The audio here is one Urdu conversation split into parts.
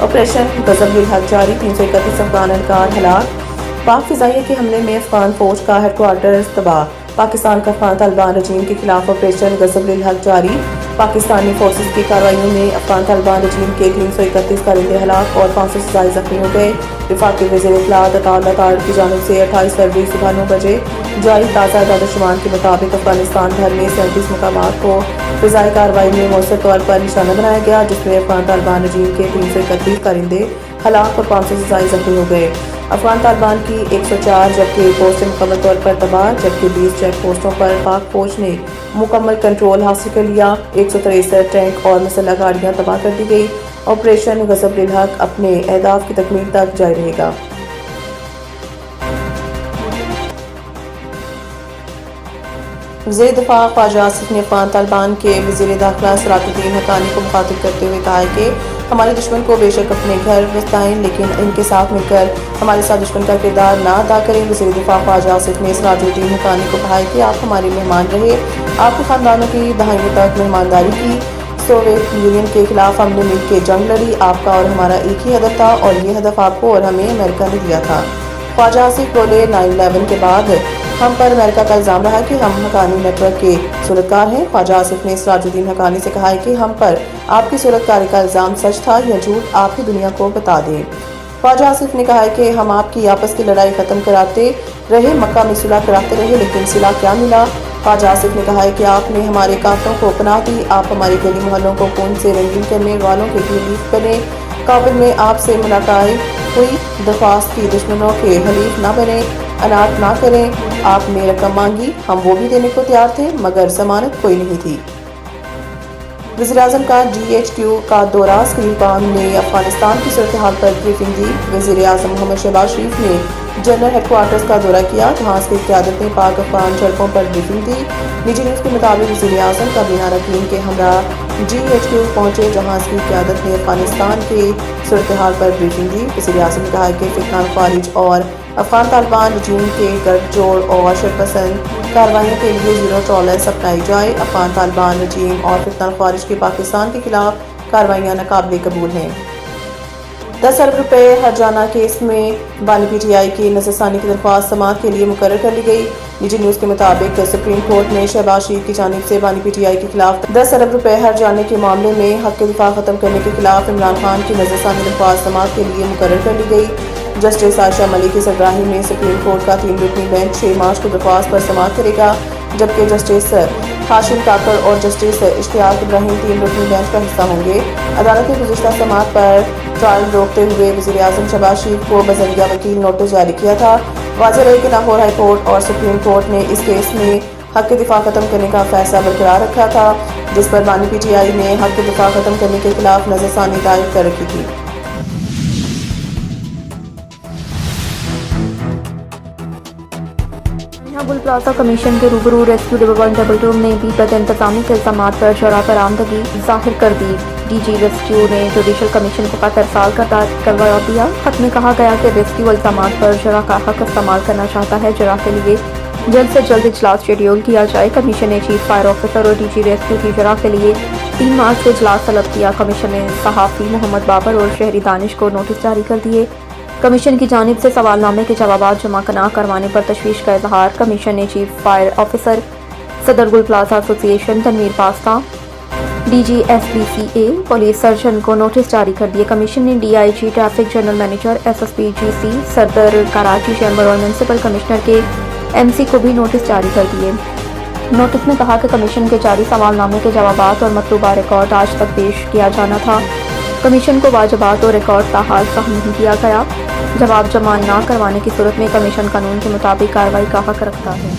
آپریشن غضب للحق جاری، 331 افغان اہلکار ہلاک۔ پاک فضائیہ کے حملے میں افغان فوج کا ہیڈ کوارٹرز تباہ۔ پاکستان کا افغان طالبان رجیم کے خلاف آپریشن غضب للحق جاری۔ پاکستانی فورسز کی کارروائیوں میں افغان طالبان رجیم کے 331 کارندے ہلاک اور 500 سے زائد زخمی ہو گئے۔ وفاقی وزیر اطلاعات عطا اللہ تاڑ کی جانب سے 28 فروری صبح 9 بجے جاری تازہ اعداد و شمار کے مطابق افغانستان بھر میں 37 مقامات کو فضائی کارروائی میں مؤثر طور پر نشانہ بنایا گیا، جس میں افغان طالبان رجیم کے 331 کارندے ہلاک اور 500 سے زائد زخمی ہو گئے۔ افغان طالبان کی 104 جبکہ پوسٹیں مکمل طور پر تباہ، جبکہ 20 چیک پوسٹوں پر پاک فوج نے مکمل کنٹرول حاصل کر لیا۔ 163 ٹینک اور مسلح گاڑیاں تباہ کر دی گئی۔ آپریشن غضب للحق اپنے اہداف کی تکمیل تک جاری رہے گا۔ وزیر دفاع خواجہ آصف نے افغان طالبان کے وزیر داخلہ سراج الدین حقانی کو مخاطب کرتے ہوئے کہا ہے کہ ہمارے دشمن کو بے شک اپنے گھر بسائیں، لیکن ان کے ساتھ مل کر ہمارے ساتھ دشمن کا کردار نہ ادا کریں۔ وزیر دفاع خواجہ آصف نے سراج الدین حقانی کو کہا ہے کہ آپ ہمارے مہمان رہے، آپ کے خاندانوں کی دہائیوں تک مہمانداری کی، سوویت یونین کے خلاف ہم نے مل کے جنگ لڑی، آپ کا اور ہمارا ایک ہی ہدف تھا اور یہ ہدف آپ کو اور ہمیں امریکہ نے دیا تھا۔ خواجہ آصف بولے 9/11 کے بعد ہم پر امریکہ کا الزام رہا کہ ہم حقانی نیٹ ورک کے صورتکار ہیں۔ خواجہ آصف نے سراج الدین حقانی سے کہا ہے کہ ہم پر آپ کی صورتکاری کا الزام سچ تھا یا جھوٹ، آپ ہی دنیا کو بتا دیں۔ خواجہ آصف نے کہا ہے کہ ہم آپ کی آپس کی لڑائی ختم کراتے رہے، مکہ میں صلح کراتے رہے، لیکن صلح کیا ملا؟ خواجہ آصف نے کہا ہے کہ آپ نے ہمارے کافروں کو پناہ دی، آپ ہمارے گلی محلوں کو خون سے رنگین کرنے والوں کے حلیف بنے۔ کابل میں آپ سے ملاقات ہوئی، درخواست کی دشمنوں کے حلیف نہ بنے، اناٹ نہ کریں۔ آپ نے رقم مانگی، ہم وہ بھی دینے کو تیار تھے، مگر ضمانت کوئی نہیں تھی۔ وزیراعظم کا GHQ کا دورہ، اسکریل خان نے افغانستان کی صورتحال پر بریفنگ دی۔ وزیر اعظم محمد شہباز شریف نے جنرل ہیڈ کوارٹرز کا دورہ کیا، جہاں اس کی قیادت نے پاک افغان جھڑپوں پر بریفنگ دی۔ نجی نیوز کے مطابق وزیر اعظم کابینہ اراکین کے ہمراہ GHQ پہنچے، جہاں اس کی قیادت نے افغانستان کی صورتحال پر بریفنگ دی۔ وزیر اعظم نے کہا کہ فتنہ خارج اور افغان طالبان رجیم کے گٹھ جوڑ اور شرپسند کارروائیوں کے لیے زیرو ٹالرنس اپنائی جائے۔ افغان طالبان رجیم اور فتنہ خارج کی پاکستان کے خلاف کارروائیاں ناقابل قبول ہیں۔ 10 ارب روپے ہرجانہ کیس میں بانی PTI کی نظرثانی کی درخواست سماعت کے لیے مقرر کر لی گئی۔ نجی نیوز کے مطابق سپریم کورٹ میں شہباز شریف کی جانب سے بانی PTI کے خلاف 10 ارب روپے ہرجانے کے معاملے میں حق دفاع ختم کرنے کے خلاف عمران خان کی نظرثانی درخواست سماعت کے لیے مقرر کر لی گئی۔ جسٹس عائشہ ملک کی سربراہی میں سپریم کورٹ کا 3 رکنی بینچ 6 مارچ کو درخواست پر سماعت کرے گا، جبکہ جسٹس ہاشم کاکڑ اور جسٹس اشتیاق ابراہیم 3 رکنی بینچ کا حصہ ہوں گے۔ عدالت نے گزشتہ سماعت پر ٹرائل روکتے ہوئے وزیر اعظم شہباز شریف کو بذریعہ وکیل نوٹس جاری کیا تھا۔ واضح رہے کہ لاہور ہائی کورٹ اور سپریم کورٹ نے اس کیس میں حق دفاع ختم کرنے کا فیصلہ برقرار رکھا تھا، جس پر بانی PTI نے حق دفاع ختم کرنے کے خلاف نظرثانی دائر کر رکھی تھی۔ گل پلازہ کمیشن کے روبرو ریسکیو ڈبل 1 ڈبل 2 نے بھی بد انتظامی کے الزامات پر شرح پر آمدگی ظاہر کر دی۔ DG ریسکیو نے جوڈیشل کمیشن کو خط ارسال کروا دیا۔ خط میں کہا گیا کہ ریسکیو الزامات پر شرح کا حق استعمال کرنا چاہتا ہے، شرح کے لیے جلد سے جلد اجلاس شیڈیول کیا جائے۔ کمیشن نے چیف فائر آفیسر اور DG ریسکیو کی شرح کے لیے 3 مارچ کو اجلاس طلب کیا۔ کمیشن نے صحافی محمد بابر اور شہری دانش کو نوٹس جاری کر دیے۔ کمیشن کی جانب سے سوال نامے کے جوابات جمع نہ کروانے پر تشویش کا اظہار۔ کمیشن نے چیف فائر آفیسر، صدر گل پلازہ ایسوسی ایشن Tanveer pasta, DG SBCA، police surgeon کو نوٹس جاری کر دیے۔ کمیشن نے DIG، traffic general manager SSP GC، صدر کراچی چیمبر اور میونسپل کمشنر کے MC کو بھی نوٹس جاری کر دیے۔ نوٹس میں کہا کہ کمیشن کے جاری سوال نامے کے جوابات اور مطلوبہ ریکارڈ آج تک پیش کیا جانا تھا۔ کمیشن کو واجبات اور ریکارڈ تاحال فراہم نہیں کیا گیا۔ جواب جمع نہ کروانے کی صورت میں کمیشن قانون کے مطابق کارروائی کا حق رکھتا ہے۔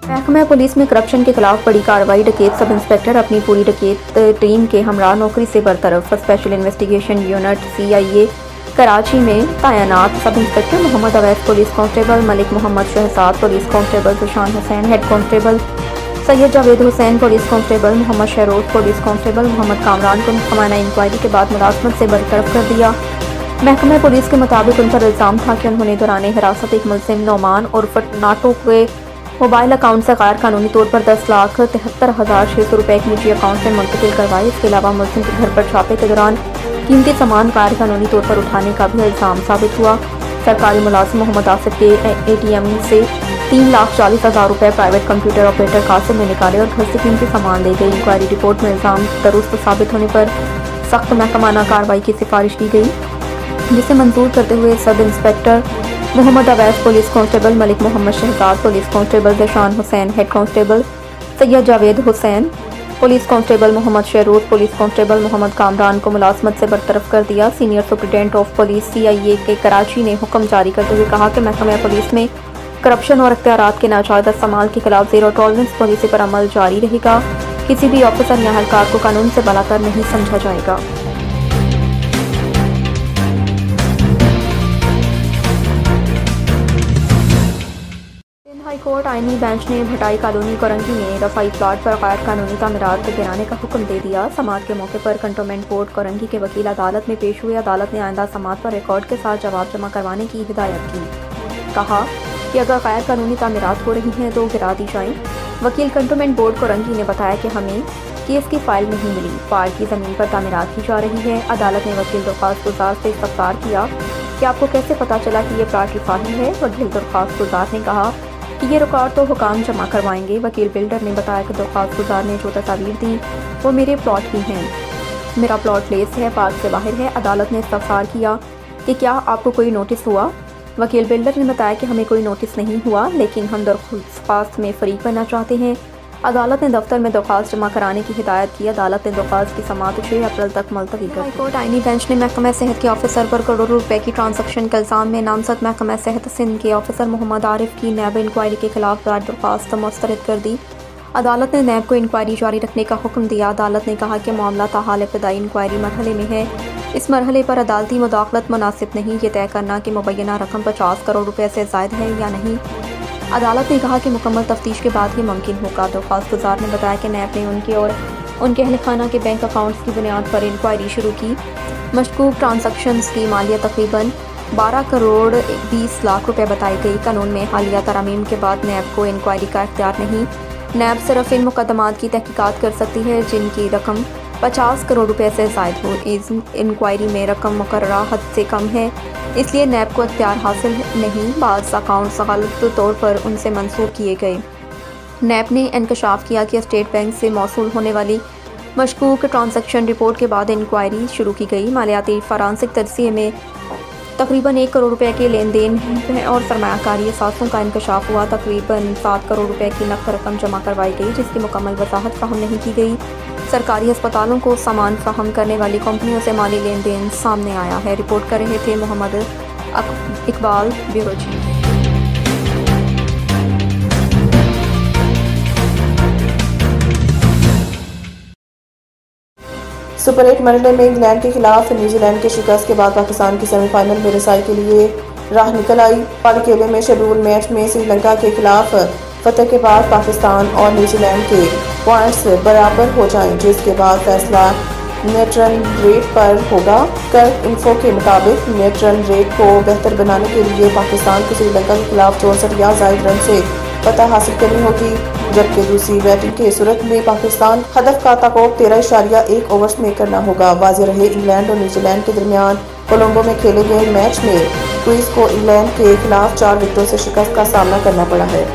محکمہ پولیس میں کرپشن کے خلاف بڑی کارروائی، ڈکیت سب انسپکٹر اپنی پوری ڈکیت ٹیم کے ہمراہ نوکری سے برطرف۔ Special investigation unit CIA Karachi میں تعینات سب انسپکٹر محمد اویس، پولیس کانسٹیبل ملک محمد شہزاد، پولیس کانسٹیبل ذیشان حسین، ہیڈ کانسٹیبل سید جاوید حسین، پولیس کانسٹیبل محمد شہروز، پولیس کانسٹیبل محمد کامران کو محکمہ انکوائری کے بعد ملازمت سے برطرف کر دیا۔ محکمہ پولیس کے مطابق ان پر الزام تھا کہ انہوں نے دوران حراست ایک ملزم نعمان عرف ناٹو کے موبائل اکاؤنٹ سے غیر قانونی طور پر 10,73,600 روپے ایک نجی اکاؤنٹ میں منتقل کروائے۔ اس کے علاوہ ملزم کے گھر پر چھاپے کے دوران قیمتی سامان غیر قانونی طور پر اٹھانے کا بھی الزام ثابت ہوا۔ سرکاری ملازم محمد آصف کے اے ٹی ایم سے 3,40,000 روپے پرائیویٹ کمپیوٹر آپریٹر قاسم نے نکالے اور گھر سے قیمتی سامان لے گئی۔ انکوائری رپورٹ میں الزام درست ثابت ہونے پر سخت محکمانہ کارروائی کی سفارش کی گئی، جسے منظور کرتے ہوئے سب انسپکٹر محمد اویس، پولیس کانسٹیبل ملک محمد شہزاد، پولیس کانسٹیبل ذیشان حسین، ہیڈ کانسٹیبل سید جاوید حسین، پولیس کانسٹیبل محمد شہروز، پولیس کانسٹیبل محمد کامران کو ملازمت سے برطرف کر دیا۔ Senior superintendent of police CIA کے کراچی نے حکم جاری کرتے ہوئے کہا کہ محکمہ پولیس میں کرپشن اور اختیارات کے ناجائز استعمال کے خلاف زیرو ٹالرنس پالیسی پر عمل جاری رہے گا۔ کسی بھی آفیسر یا اہلکار کو قانون سے بلا کر نہیں سمجھا جائے گا۔ ہائی کورٹ آئینی بینچ نے بھٹائی کالونی کورنگی میں رفائی پلاٹ پر غیر قانونی تعمیرات گرانے کا حکم دے دیا۔ سماعت کے موقع پر کنٹونمنٹ بورڈ کورنگی کے وکیل عدالت میں پیش ہوئے۔ عدالت نے آئندہ سماعت پر ریکارڈ کے ساتھ جواب جمع کروانے کی ہدایت کی۔ کہا کہ اگر غیر قانونی تعمیرات ہو رہی ہیں تو گرا دی جائیں۔ وکیل کنٹونمنٹ بورڈ کورنگی نے بتایا کہ ہمیں کیس کی فائل نہیں ملی، فائل کی زمین پر تعمیرات کی جا رہی ہے۔ عدالت نے وکیل درخواست گزار سے استفسار کیا کہ آپ کو کیسے پتہ چلا کہ یہ پلاٹ رفاہی ہے؟ وکیل درخواست گزار نے کہا کہ یہ ریکارڈ تو حکام جمع کروائیں گے۔ وکیل بلڈر نے بتایا کہ درخواست گزار نے جو تصاویر دی وہ میرے پلاٹ کی ہیں، میرا پلاٹ لیس ہے، پارک سے باہر ہے۔ عدالت نے استفسار کیا کہ کیا آپ کو کوئی نوٹس ہوا؟ وکیل بلڈر نے بتایا کہ ہمیں کوئی نوٹس نہیں ہوا، لیکن ہم درخواست میں فریق بننا چاہتے ہیں۔ عدالت نے دفتر میں درخواست جمع کرانے کی ہدایت کی۔ عدالت نے درخواست کی سماعت 6 اپریل تک ملتوی کر دی۔ ہائی کورٹ آئینی بینچ نے محکمہ صحت کے آفیسر پر کروڑوں روپے کی ٹرانزیکشن کے الزام میں نامزد محکمہ صحت سندھ کے آفیسر محمد عارف کی نیب انکوائری کے خلاف دائر درخواست مسترد کر دی۔ عدالت نے نیب کو انکوائری جاری رکھنے کا حکم دیا۔ عدالت نے کہا کہ معاملہ تاحال ابتدائی انکوائری مرحلے میں ہے، اس مرحلے پر عدالتی مداخلت مناسب نہیں، یہ طے کرنا کہ مبینہ رقم 50 کروڑ روپے سے زائد ہے یا نہیں۔ عدالت نے کہا کہ مکمل تفتیش کے بعد یہ ممکن ہوگا۔ درخواست گزار نے بتایا کہ نیب نے ان کے اور ان کے اہل خانہ کے بینک اکاؤنٹس کی بنیاد پر انکوائری شروع کی۔ مشکوک ٹرانزیکشنز کی مالیت تقریباً 12 کروڑ 20 لاکھ روپے بتائی گئی۔ قانون میں حالیہ ترامیم کے بعد نیب کو انکوائری کا اختیار نہیں۔ نیب صرف ان مقدمات کی تحقیقات کر سکتی ہے جن کی رقم 50 کروڑ روپے سے زائد ہو۔ اس انکوائری میں رقم مقررہ حد سے کم ہے، اس لیے نیب کو اختیار حاصل نہیں۔ بعض اکاؤنٹس غلط طور پر ان سے منسوخ کیے گئے۔ نیب نے انکشاف کیا کہ اسٹیٹ بینک سے موصول ہونے والی مشکوک ٹرانزیکشن رپورٹ کے بعد انکوائری شروع کی گئی۔ مالیاتی فورینسک تجزیے میں تقریباً 1 کروڑ روپے کے لین دین اور سرمایہ کاری اثاثوں کا انکشاف ہوا۔ تقریباً 7 کروڑ روپے کی نقد رقم جمع کروائی گئی، جس کی مکمل وضاحت فراہم نہیں کی گئی۔ سرکاری ہسپتالوں کو سامان فراہم کرنے والی کمپنیوں سے مالی لین دین سامنے آیا ہے۔ رپورٹ کر رہے تھے محمد اقبال، بیورو چیف۔ سپر 8 مرحلے میں انگلینڈ کے خلاف نیوزی لینڈ کے شکست کے بعد پاکستان کی سیمی فائنل میں رسائی کے لیے راہ نکل آئی۔ پالیکیلے میں شیڈول میچ میں سری لنکا کے خلاف فتح کے بعد پاکستان اور نیوزی لینڈ کے پوائنٹس برابر ہو جائیں، جس کے بعد فیصلہ نیٹ رن ریٹ پر ہوگا۔ کرک انفو کے مطابق نیٹ رن ریٹ کو بہتر بنانے کے لیے پاکستان کو سری لنکا کے خلاف 64 یا زائد رن سے فتح حاصل کرنی ہوگی، جبکہ دوسری بیٹنگ کی صورت میں پاکستان ہدف کا تعاقب 13.1 اوورز میں کرنا ہوگا۔ واضح رہے انگلینڈ اور نیوزی لینڈ کے درمیان کولمبو میں کھیلے گئے میچ میں کوئز کو انگلینڈ کے خلاف 4 وکٹوں سے شکست کا سامنا کرنا پڑا ہے۔